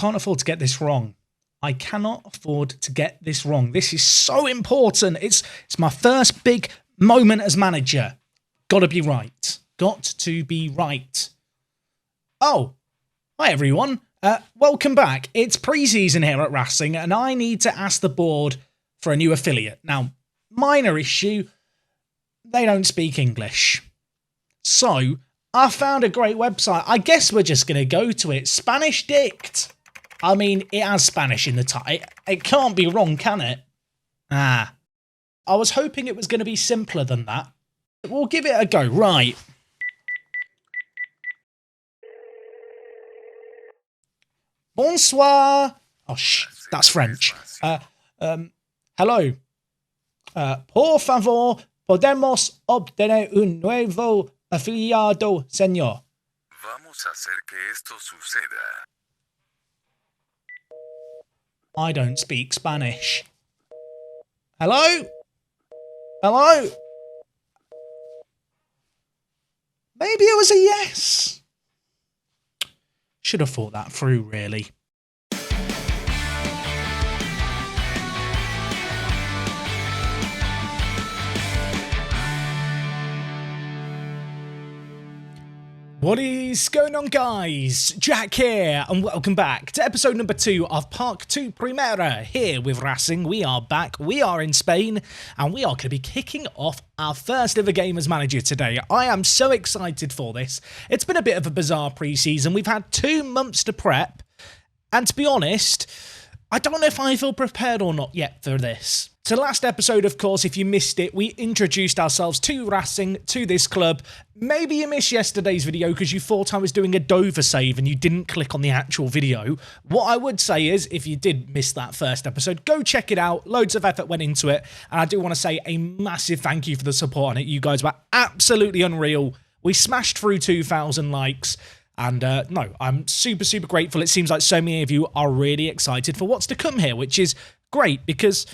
can't afford to get this wrong. I cannot afford to get this wrong. This is so important. It's my first big moment as manager. Got to be right. Got to be right. Oh, hi everyone. Welcome back. It's pre-season here at Racing, and I need to ask the board for a new affiliate. Now, minor issue, they don't speak English. So, I found a great website. I guess we're just going to go to it. Spanish Dict. I mean, it has Spanish in the title. It can't be wrong, can it? I was hoping it was going to be simpler than that. We'll give it a go. Right. Bonsoir. Oh, that's French. Hello. Por favor, podemos obtener un nuevo afiliado, señor. Vamos a hacer que esto suceda. I don't speak Spanish. Hello? Hello? Maybe it was a yes. Should have thought that through, really. What is going on, guys? Jack here, and welcome back to episode number 2 of Park 2 Primera here with Racing. We are back, we are in Spain, and we are going to be kicking off our first ever game as manager today. I am so excited for this. It's been a bit of a bizarre pre-season. We've had 2 months to prep, and to be honest, I don't know if I feel prepared or not yet for this. So last episode, of course, if you missed it, we introduced ourselves to Racing, to this club. Maybe you missed yesterday's video because you thought I was doing a Dover save and you didn't click on the actual video. What I would say is, if you did miss that first episode, go check it out. Loads of effort went into it. And I do want to say a massive thank you for the support on it. You guys were absolutely unreal. We smashed through 2,000 likes. And no, I'm super, super grateful. It seems like so many of you are really excited for what's to come here, which is great because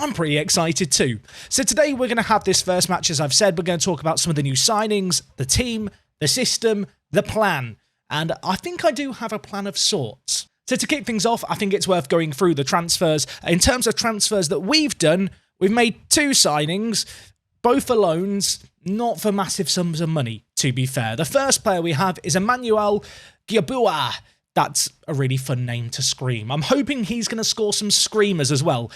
I'm pretty excited too. So today we're going to have this first match, as I've said. We're going to talk about some of the new signings, the team, the system, the plan. And I think I do have a plan of sorts. So to kick things off, I think it's worth going through the transfers. In terms of transfers that we've done, we've made 2 signings, both for loans, not for massive sums of money, to be fair. The first player we have is Emmanuel Giabua. That's a really fun name to scream. I'm hoping he's going to score some screamers as well.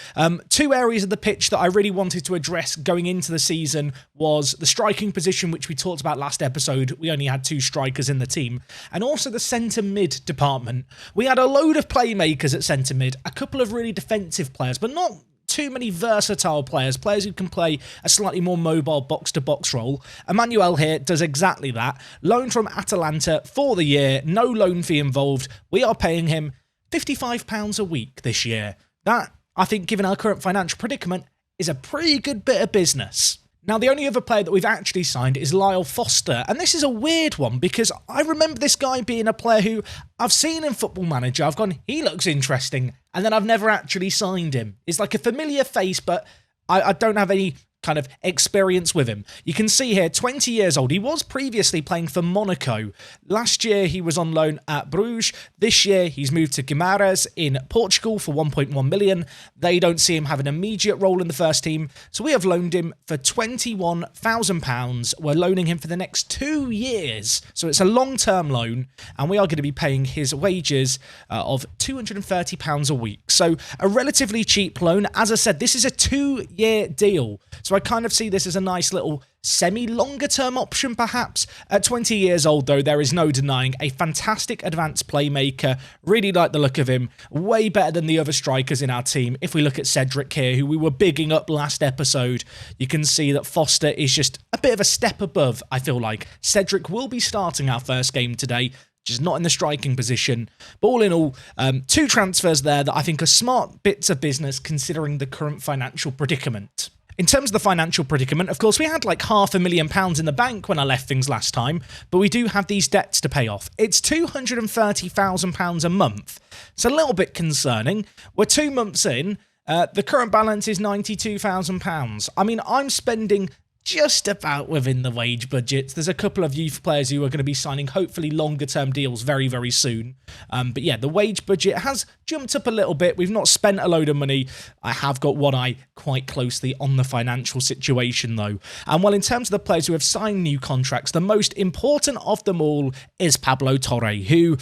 2 areas of the pitch that I really wanted to address going into the season was the striking position, which we talked about last episode. We only had 2 strikers in the team. And also the centre-mid department. We had a load of playmakers at centre-mid, a couple of really defensive players, but not too many versatile players who can play a slightly more mobile box-to-box role. Emmanuel here does exactly that. Loan from Atalanta for the year, no loan fee involved. We are paying him £55 a week this year. That, I think, given our current financial predicament, is a pretty good bit of business. Now, the only other player that we've actually signed is Lyle Foster, and this is a weird one because I remember this guy being a player who I've seen in Football Manager. I've gone, he looks interesting, and then I've never actually signed him. It's like a familiar face, but I don't have any kind of experience with him. You can see here, 20 years old. He was previously playing for Monaco. Last year, he was on loan at Bruges. This year, he's moved to Guimarães in Portugal for 1.1 million. They don't see him have an immediate role in the first team, so we have loaned him for £21,000. We're loaning him for the next 2 years, so it's a long-term loan, and we are going to be paying his wages of £230 a week. So a relatively cheap loan. As I said, this is a 2-year deal, so I kind of see this as a nice little semi-longer term option, perhaps. At 20 years old, though, there is no denying a fantastic advanced playmaker. Really like the look of him. Way better than the other strikers in our team. If we look at Cedric here, who we were bigging up last episode, you can see that Foster is just a bit of a step above, I feel like. Cedric will be starting our first game today, just not in the striking position. But all in all, 2 transfers there that I think are smart bits of business considering the current financial predicament. In terms of the financial predicament, of course, we had like £500,000 in the bank when I left things last time, but we do have these debts to pay off. It's £230,000 a month. It's a little bit concerning. We're 2 months in. The current balance is £92,000. I mean, I'm spending just about within the wage budgets. There's a couple of youth players who are going to be signing hopefully longer term deals very, very soon. But yeah, the wage budget has jumped up a little bit. We've not spent a load of money. I have got one eye quite closely on the financial situation though. And well, in terms of the players who have signed new contracts, the most important of them all is Pablo Torre, who...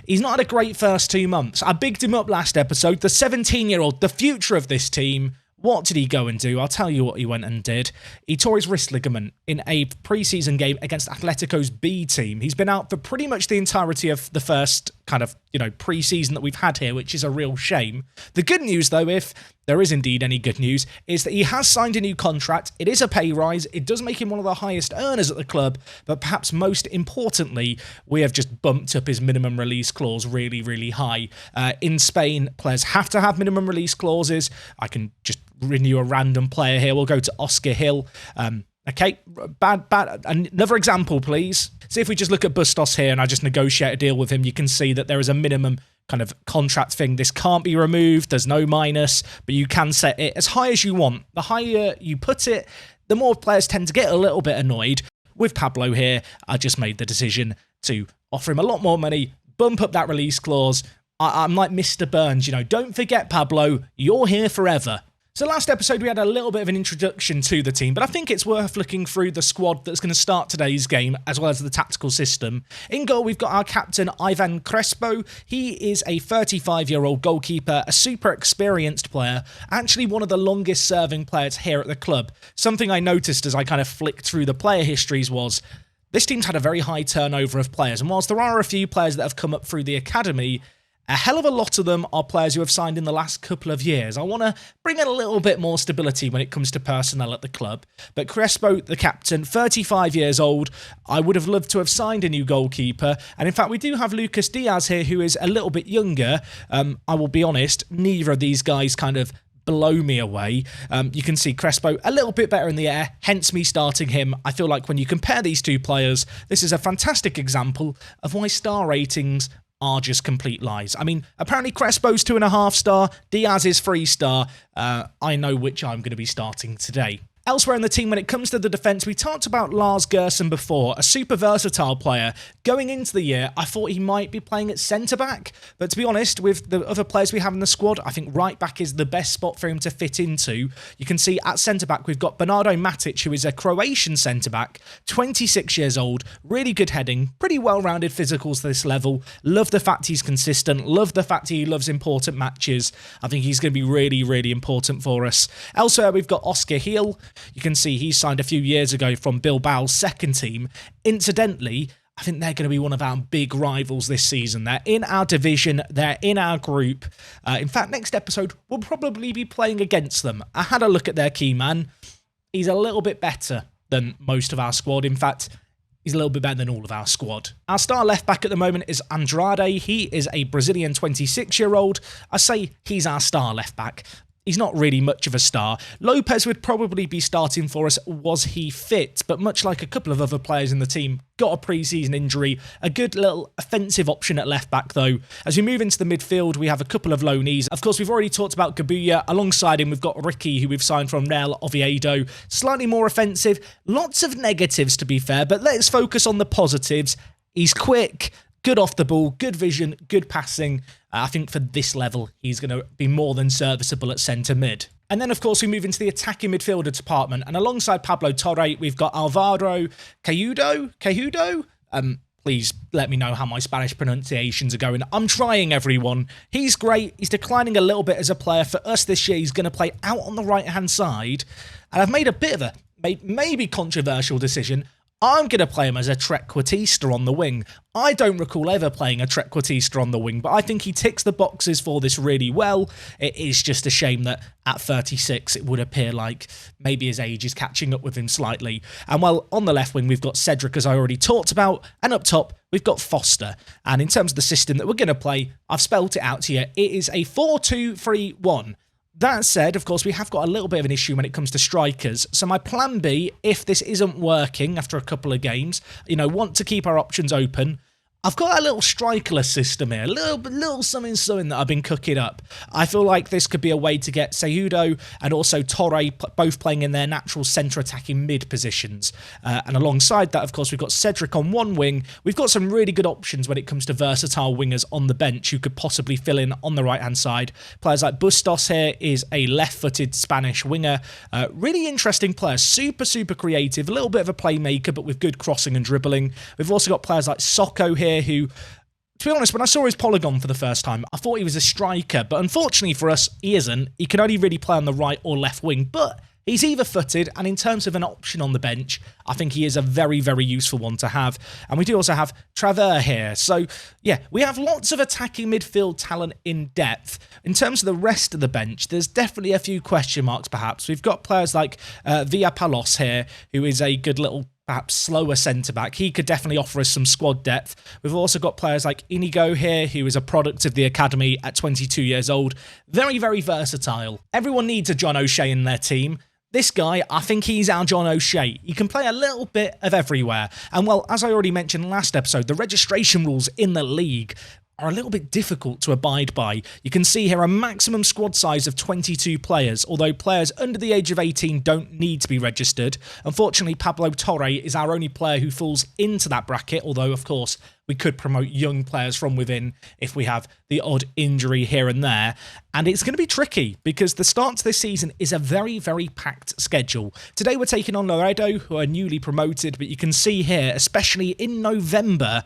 he's not had a great first 2 months. I bigged him up last episode. The 17-year-old, the future of this team. What did he go and do? I'll tell you what he went and did. He tore his wrist ligament in a pre-season game against Atletico's B team. He's been out for pretty much the entirety of the first kind of, pre-season that we've had here, which is a real shame. The good news, though, if there is indeed any good news, is that he has signed a new contract. It is a pay rise. It does make him one of the highest earners at the club, but perhaps most importantly, we have just bumped up his minimum release clause really, really high. In Spain, players have to have minimum release clauses. I can just renew a random player here. We'll go to Oscar Hill. Okay, bad. Another example, please. See if we just look at Bustos here and I just negotiate a deal with him, you can see that there is a minimum kind of contract thing. This can't be removed. There's no minus, but you can set it as high as you want. The higher you put it, the more players tend to get a little bit annoyed. With Pablo here, I just made the decision to offer him a lot more money, bump up that release clause. I'm like Mr. Burns, don't forget, Pablo, you're here forever. So last episode we had a little bit of an introduction to the team, but I think it's worth looking through the squad that's going to start today's game, as well as the tactical system. In goal, we've got our captain, Ivan Crespo. He is a 35-year-old goalkeeper, a super experienced player, actually one of the longest serving players here at the club. Something I noticed as I kind of flicked through the player histories was, this team's had a very high turnover of players, and whilst there are a few players that have come up through the academy, a hell of a lot of them are players who have signed in the last couple of years. I want to bring in a little bit more stability when it comes to personnel at the club. But Crespo, the captain, 35 years old, I would have loved to have signed a new goalkeeper. And in fact, we do have Lucas Diaz here, who is a little bit younger. I will be honest, neither of these guys kind of blow me away. You can see Crespo a little bit better in the air, hence me starting him. I feel like when you compare these two players, this is a fantastic example of why star ratings are just complete lies. I mean, apparently Crespo's 2.5 star, Diaz is 3 star. I know which I'm going to be starting today. Elsewhere in the team, when it comes to the defence, we talked about Lars Gerson before, a super versatile player. Going into the year, I thought he might be playing at centre-back, but to be honest, with the other players we have in the squad, I think right-back is the best spot for him to fit into. You can see at centre-back, we've got Bernardo Matic, who is a Croatian centre-back, 26 years old, really good heading, pretty well-rounded physicals to this level. Love the fact he's consistent, love the fact he loves important matches. I think he's going to be really, really important for us. Elsewhere, we've got Oscar Hill. You can see he signed a few years ago from Bilbao's second team. Incidentally, I think they're going to be one of our big rivals this season. They're in our division. They're in our group. In fact, next episode, we'll probably be playing against them. I had a look at their key man. He's a little bit better than most of our squad. In fact, he's a little bit better than all of our squad. Our star left back at the moment is Andrade. He is a Brazilian 26-year-old. I say he's our star left back. He's not really much of a star. Lopez would probably be starting for us was he fit, but much like a couple of other players in the team, got a pre-season injury. A good little offensive option at left back though. As we move into the midfield, we have a couple of loanees. Of course, we've already talked about Gabuya. Alongside him, we've got Ricky, who we've signed from Real Oviedo. Slightly more offensive. Lots of negatives, to be fair, but let's focus on the positives. He's quick. Good off the ball, good vision, good passing. I think for this level, he's going to be more than serviceable at centre mid. And then, of course, we move into the attacking midfielder department. And alongside Pablo Torre, we've got Alvaro Cajudo. Please let me know how my Spanish pronunciations are going. I'm trying, everyone. He's great. He's declining a little bit as a player. For us this year, he's going to play out on the right-hand side. And I've made a bit of a maybe controversial decision. I'm going to play him as a trequartista on the wing. I don't recall ever playing a trequartista on the wing, but I think he ticks the boxes for this really well. It is just a shame that at 36, it would appear like maybe his age is catching up with him slightly. And well, on the left wing, we've got Cedric, as I already talked about, and up top, we've got Foster. And in terms of the system that we're going to play, I've spelled it out to you. It is a 4-2-3-1. That said, of course, we have got a little bit of an issue when it comes to strikers. So my plan B, if this isn't working after a couple of games, want to keep our options open, I've got a little strikerless system here, a little something that I've been cooking up. I feel like this could be a way to get Seudo and also Torre both playing in their natural centre attacking mid positions. And alongside that, of course, we've got Cedric on one wing. We've got some really good options when it comes to versatile wingers on the bench who could possibly fill in on the right-hand side. Players like Bustos here is a left-footed Spanish winger. Really interesting player, super creative, a little bit of a playmaker, but with good crossing and dribbling. We've also got players like Socko here, who, to be honest, when I saw his polygon for the first time, I thought he was a striker, but unfortunately for us, he isn't. He can only really play on the right or left wing, but he's either-footed, and in terms of an option on the bench, I think he is a very useful one to have. And we do also have Travers here. So, yeah, we have lots of attacking midfield talent in depth. In terms of the rest of the bench, there's definitely a few question marks, perhaps. We've got players like Villapalos here, who is a good little, perhaps slower centre-back. He could definitely offer us some squad depth. We've also got players like Inigo here, who is a product of the academy at 22 years old. Very versatile. Everyone needs a John O'Shea in their team. This guy, I think he's our John O'Shea. He can play a little bit of everywhere. And well, as I already mentioned last episode, the registration rules in the league are a little bit difficult to abide by. You can see here a maximum squad size of 22 players, although players under the age of 18 don't need to be registered. Unfortunately, Pablo Torre is our only player who falls into that bracket, although, of course, we could promote young players from within if we have the odd injury here and there. And it's going to be tricky because the start to this season is a very packed schedule. Today we're taking on Laredo, who are newly promoted, but you can see here, especially in November,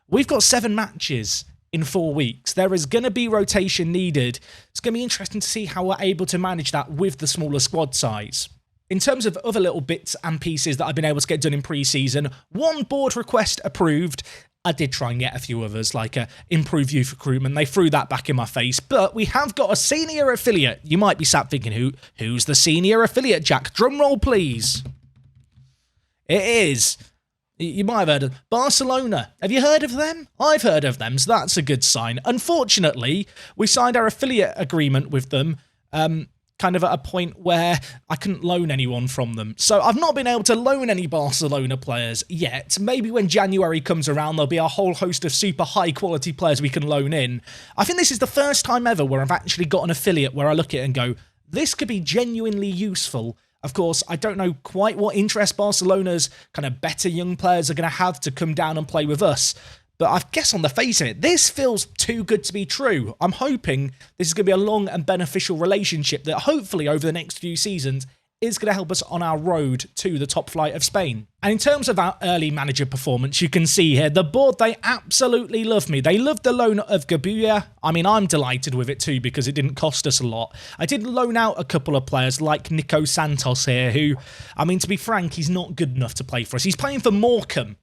we've got 7 matches in 4 weeks. There is going to be rotation needed. It's going to be interesting to see how we're able to manage that with the smaller squad size. In terms of other little bits and pieces that I've been able to get done in pre-season, one board request approved. I did try and get a few others, like improve youth recruitment. They threw that back in my face, but we have got a senior affiliate. You might be sat thinking, who's the senior affiliate, Jack? Drum roll, please. It is. You might have heard of Barcelona. Have you heard of them? I've heard of them, so that's a good sign. Unfortunately, we signed our affiliate agreement with them kind of at a point where I couldn't loan anyone from them. So I've not been able to loan any Barcelona players yet. Maybe when January comes around, there'll be a whole host of super high-quality players we can loan in. I think this is the first time ever where I've actually got an affiliate where I look at it and go, this could be genuinely useful. Of course, I don't know quite what interest Barcelona's kind of better young players are going to have to come down and play with us. But I guess on the face of it, this feels too good to be true. I'm hoping this is going to be a long and beneficial relationship that hopefully over the next few seasons is going to help us on our road to the top flight of Spain. And in terms of our early manager performance, you can see here, the board, they absolutely love me. They love the loan of Gabuya. I mean, I'm delighted with it too because it didn't cost us a lot. I did loan out a couple of players like Nico Santos here, who, I mean, to be frank, he's not good enough to play for us. He's playing for Morecambe.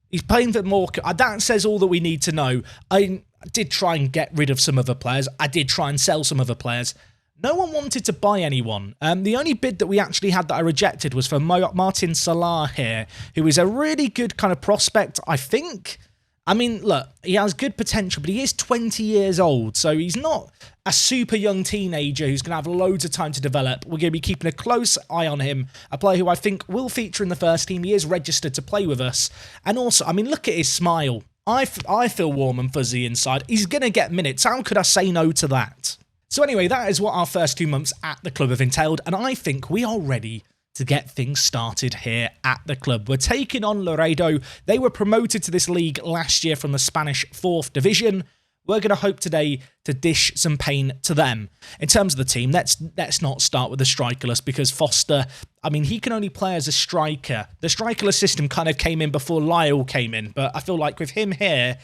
He's playing for Morecambe. That says all that we need to know. I did try and get rid of some other players. I did try and sell some other players. No one wanted to buy anyone. The only bid that we actually had that I rejected was for Martin Salah here, who is a really good kind of prospect, I think. I mean, look, he has good potential, but he is 20 years old, so he's not a super young teenager who's going to have loads of time to develop. We're going to be keeping a close eye on him, a player who I think will feature in the first team. He is registered to play with us. And also, I mean, look at his smile. I feel warm and fuzzy inside. He's going to get minutes. How could I say no to that? So anyway, that is what our first 2 months at the club have entailed, and I think we are ready to get things started here at the club. We're taking on Laredo. They were promoted to this league last year from the Spanish 4th Division. We're going to hope today to dish some pain to them. In terms of the team, let's not start with the strikerless because Foster, I mean, he can only play as a striker. The strikerless system kind of came in before Lyle came in, but I feel like with him here,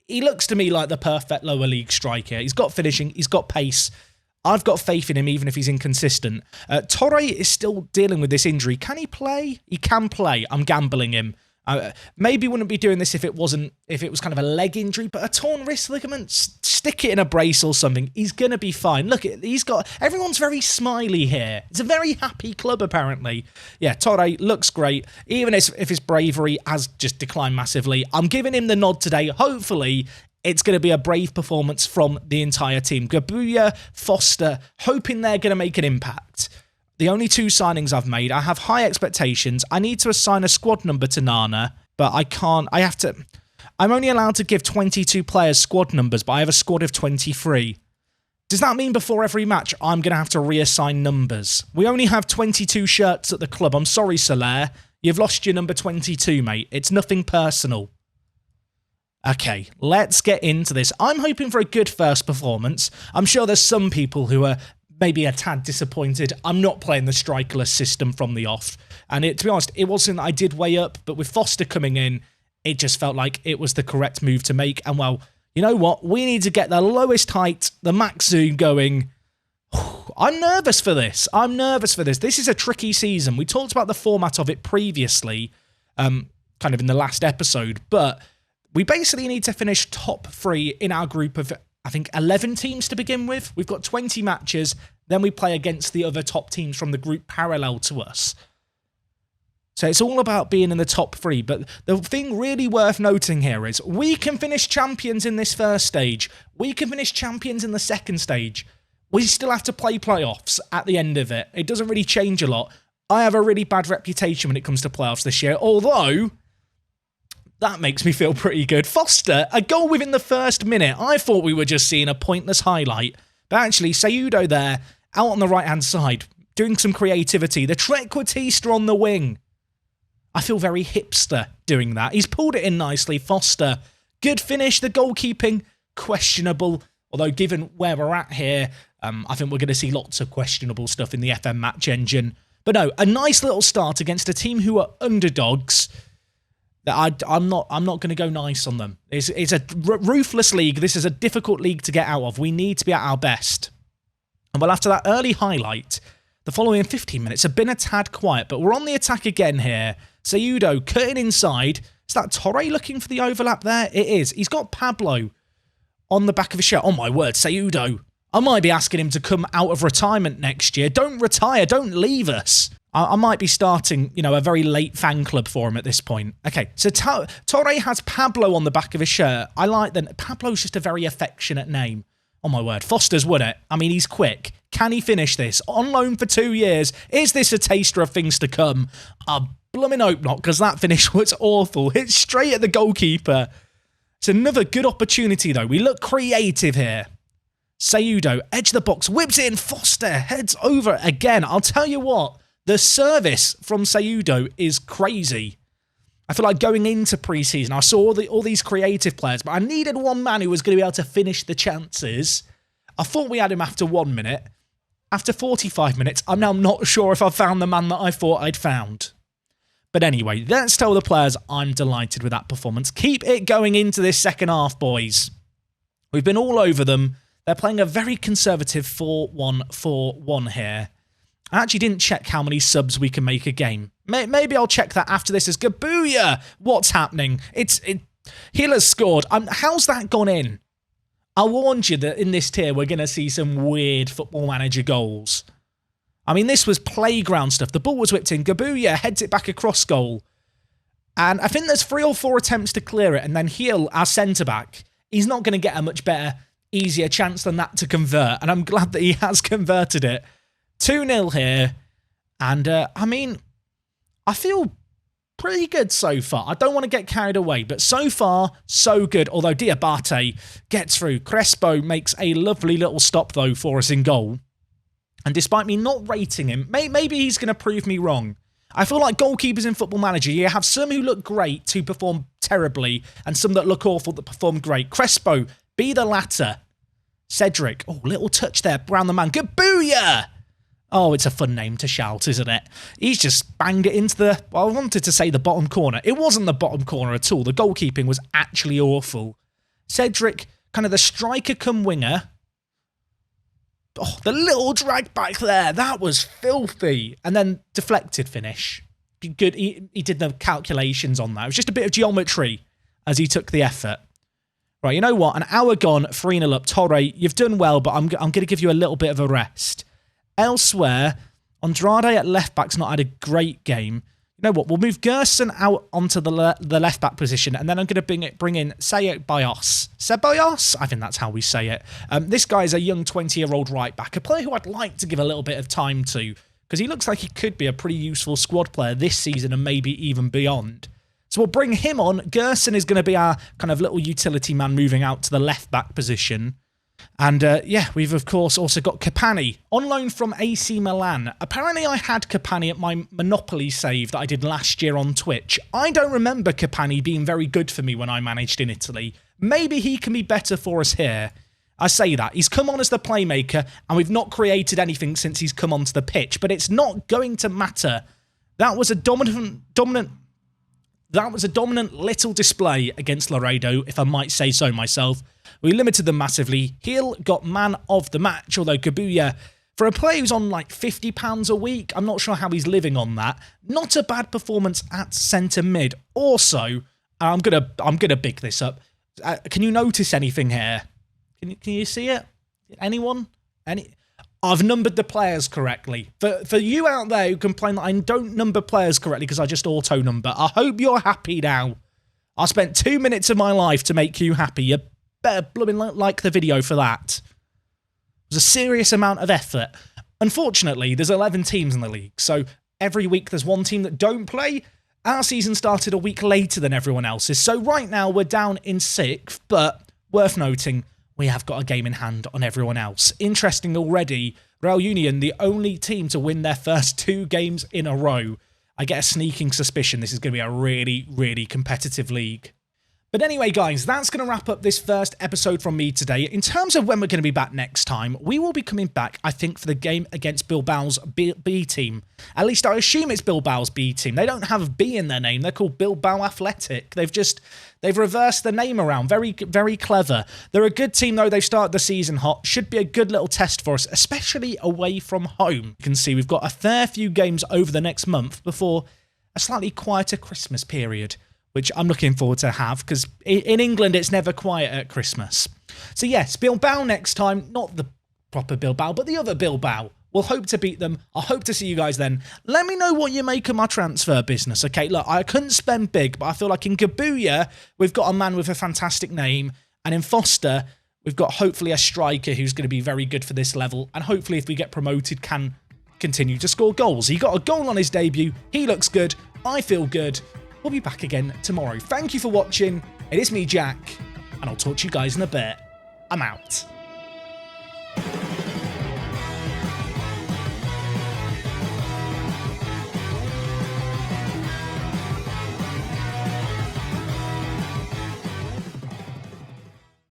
he looks to me like the perfect lower league striker. He's got finishing, he's got pace. I've got faith in him even if he's inconsistent. Torre is still dealing with this injury. Can he play? He can play. I'm gambling him. Maybe wouldn't be doing this if it was kind of a leg injury, but a torn wrist ligament, stick it in a brace or something. He's going to be fine. Look, everyone's very smiley here. It's a very happy club, apparently. Yeah, Torre looks great, even if his bravery has just declined massively. I'm giving him the nod today. Hopefully, it's going to be a brave performance from the entire team. Gabuya, Foster, hoping they're going to make an impact. The only 2 signings I've made, I have high expectations. I need to assign a squad number to Nana, but I can't. I I'm only allowed to give 22 players squad numbers, but I have a squad of 23. Does that mean before every match, I'm going to have to reassign numbers? We only have 22 shirts at the club. I'm sorry, Soler. You've lost your number 22, mate. It's nothing personal. Okay, let's get into this. I'm hoping for a good first performance. I'm sure there's some people who are maybe a tad disappointed. I'm not playing the strikerless system from the off. And to be honest, it wasn't that I did way up, but with Foster coming in, it just felt like it was the correct move to make. And well, you know what? We need to get the lowest height, the max zoom going. I'm nervous for this. This is a tricky season. We talked about the format of it previously, kind of in the last episode, but we basically need to finish top 3 in our group of, I think, 11 teams to begin with. We've got 20 matches, then we play against the other top teams from the group parallel to us. So it's all about being in the top 3, but the thing really worth noting here is we can finish champions in this first stage. We can finish champions in the second stage. We still have to play playoffs at the end of it. It doesn't really change a lot. I have a really bad reputation when it comes to playoffs this year, although that makes me feel pretty good. Foster, a goal within the first minute. I thought we were just seeing a pointless highlight, but actually Seudo there, out on the right-hand side, doing some creativity. The Trequartista on the wing. I feel very hipster doing that. He's pulled it in nicely. Foster, good finish. The goalkeeping, questionable. Although given where we're at here, I think we're going to see lots of questionable stuff in the FM match engine. But no, a nice little start against a team who are underdogs. That I'm not going to go nice on them. It's a ruthless league. This is a difficult league to get out of. We need to be at our best. And well, after that early highlight, the following 15 minutes have been a tad quiet, but we're on the attack again here. Seudo cutting inside. Is that Torre looking for the overlap there? It is. He's got Pablo on the back of his shirt. Oh my word, Seudo. I might be asking him to come out of retirement next year. Don't retire. Don't leave us. I might be starting, a very late fan club for him at this point. Okay, so Torre has Pablo on the back of his shirt. I like that. Pablo's just a very affectionate name. Oh my word, Foster's won it. I mean, he's quick. Can he finish this? On loan for 2 years. Is this a taster of things to come? I blooming hope not, because that finish was awful. Hit straight at the goalkeeper. It's another good opportunity, though. We look creative here. Seudo, edge of the box, whips it in. Foster heads over again. I'll tell you what, the service from Seudo is crazy. I feel like going into pre-season, I saw all these creative players, but I needed one man who was going to be able to finish the chances. I thought we had him after 1 minute. After 45 minutes, I'm now not sure if I've found the man that I thought I'd found. But anyway, let's tell the players I'm delighted with that performance. Keep it going into this second half, boys. We've been all over them. They're playing a very conservative 4-1-4-1 here. I actually didn't check how many subs we can make a game. Maybe I'll check that after this. Is Gabuya? What's happening? Hiller's scored. How's that gone in? I warned you that in this tier we're going to see some weird Football Manager goals. I mean, this was playground stuff. The ball was whipped in. Gabuya heads it back across goal. And I think there's 3 or 4 attempts to clear it. And then Hill, our centre-back, he's not going to get a much better, easier chance than that to convert. And I'm glad that he has converted it. 2-0 here. And, I mean, I feel pretty good so far. I don't want to get carried away, but so far, so good. Although Diabate gets through. Crespo makes a lovely little stop, though, for us in goal. And despite me not rating him, maybe he's going to prove me wrong. I feel like goalkeepers in Football Manager, you have some who look great who perform terribly, and some that look awful that perform great. Crespo, be the latter. Cedric, oh, little touch there, around the man. Gabuya! Oh, it's a fun name to shout, isn't it? He's just banged it into the, well, I wanted to say the bottom corner. It wasn't the bottom corner at all. The goalkeeping was actually awful. Cedric, kind of the striker come winger. Oh, the little drag back there. That was filthy. And then deflected finish. Good. He did the calculations on that. It was just a bit of geometry as he took the effort. Right, you know what? An hour gone, 3-0 up. Torre, you've done well, but I'm going to give you a little bit of a rest. Elsewhere, Andrade at left-back's not had a great game. You know what? We'll move Gerson out onto the left-back position, and then I'm going to bring in Ceballos. Ceballos? I think that's how we say it. This guy's a young 20-year-old right-back, a player who I'd like to give a little bit of time to, because he looks like he could be a pretty useful squad player this season and maybe even beyond. So we'll bring him on. Gerson is going to be our kind of little utility man moving out to the left-back position. And yeah, we've of course also got Capani on loan from AC Milan. Apparently I had Capani at my Monopoly save that I did last year on Twitch. I don't remember Capani being very good for me when I managed in Italy. Maybe he can be better for us here. I say that. He's come on as the playmaker and we've not created anything since he's come onto the pitch, but it's not going to matter. That was a dominant little display against Laredo, if I might say so myself. We limited them massively. Heel got man of the match, although Kabuya, for a player who's on like £50 a week, I'm not sure how he's living on that. Not a bad performance at centre mid. Also, I'm gonna big this up. Can you notice anything here? Can you see it? Anyone? I've numbered the players correctly. For you out there who complain that I don't number players correctly because I just auto-number, I hope you're happy now. I spent 2 minutes of my life to make you happy. You better blooming like the video for that. It was a serious amount of effort. Unfortunately, there's 11 teams in the league, so every week there's one team that don't play. Our season started a week later than everyone else's, so right now we're down in 6th, but worth noting, we have got a game in hand on everyone else. Interesting already, Real Union, the only team to win their first 2 games in a row. I get a sneaking suspicion this is going to be a really, really competitive league. But anyway, guys, that's going to wrap up this first episode from me today. In terms of when we're going to be back next time, we will be coming back, I think, for the game against Bilbao's B team. At least I assume it's Bilbao's B team. They don't have B in their name. They're called Bilbao Athletic. They've reversed the name around. Very, very clever. They're a good team, though. They've started the season hot. Should be a good little test for us, especially away from home. You can see we've got a fair few games over the next month before a slightly quieter Christmas period, which I'm looking forward to have, because in England, it's never quiet at Christmas. So yes, Bilbao next time. Not the proper Bilbao, but the other Bilbao. We'll hope to beat them. I hope to see you guys then. Let me know what you make of my transfer business. Okay, look, I couldn't spend big, but I feel like in Kabuya, we've got a man with a fantastic name. And in Foster, we've got hopefully a striker who's going to be very good for this level. And hopefully, if we get promoted, can continue to score goals. He got a goal on his debut. He looks good. I feel good. We'll be back again tomorrow. Thank you for watching. It is me, Jack, and I'll talk to you guys in a bit. I'm out.